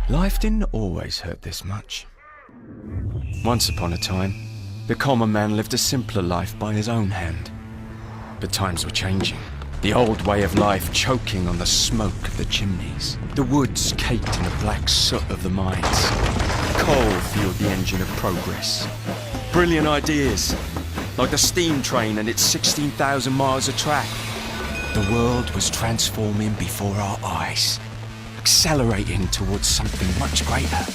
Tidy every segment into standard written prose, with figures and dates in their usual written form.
Life didn't always hurt this much. Once upon a time, the common man lived a simpler life by his own hand. But times were changing. The old way of life choking on the smoke of the chimneys. The woods caked in the black soot of the mines. Coal fueled the engine of progress. Brilliant ideas, like the steam train and its 16,000 miles of track. The world was transforming before our eyes, accelerating towards something much greater.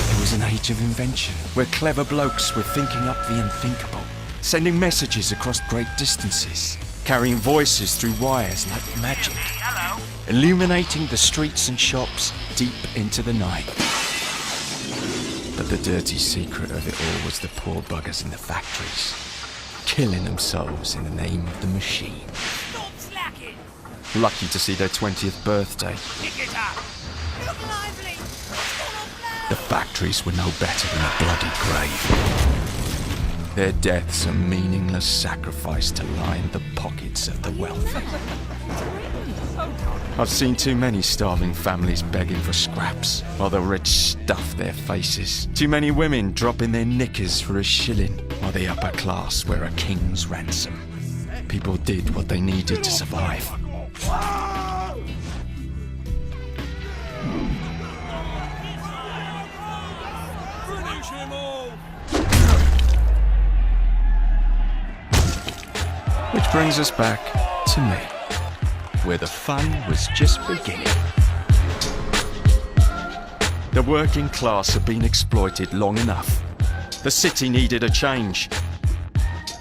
It was an age of invention, where clever blokes were thinking up the unthinkable, sending messages across great distances, carrying voices through wires like magic, illuminating the streets and shops deep into the night. But the dirty secret of it all was the poor buggers in the factories, killing themselves in the name of the machine. Stop slacking! Lucky to see their 20th birthday. Pick it up! Look lively! The factories were no better than a bloody grave. Their deaths a meaningless sacrifice to line the pockets of the wealthy. I've seen too many starving families begging for scraps, while the rich stuff their faces. Too many women dropping their knickers for a shilling, while the upper class wear a king's ransom. People did what they needed to survive. Which brings us back to me, where the fun was just beginning. The working class had been exploited long enough. The city needed a change,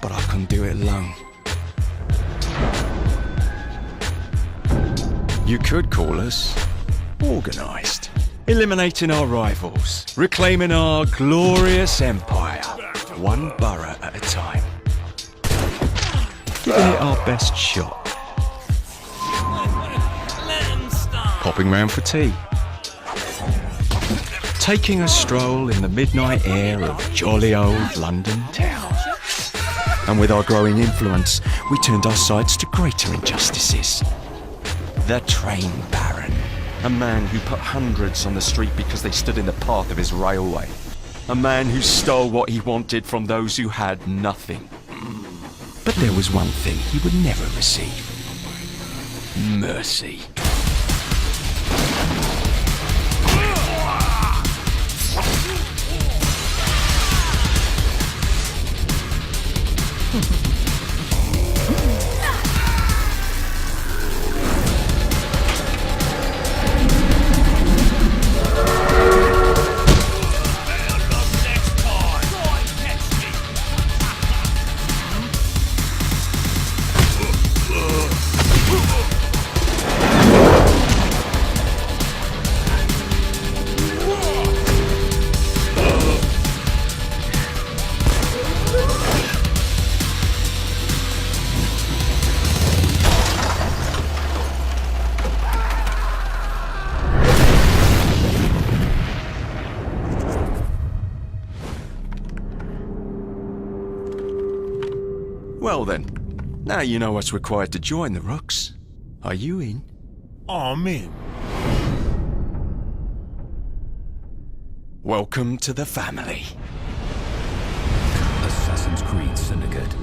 but I couldn't do it alone. You could call us organised, eliminating our rivals, reclaiming our glorious empire, one borough at a time. Giving it our best shot. Popping round for tea. Taking a stroll in the midnight air of jolly old London town. And with our growing influence, we turned our sights to greater injustices. The train baron. A man who put hundreds on the street because they stood in the path of his railway. A man who stole what he wanted from those who had nothing. But there was one thing he would never receive. Mercy. Well then, now you know what's required to join the Rooks. Are you in? I'm in. Welcome to the family. Assassin's Creed Syndicate.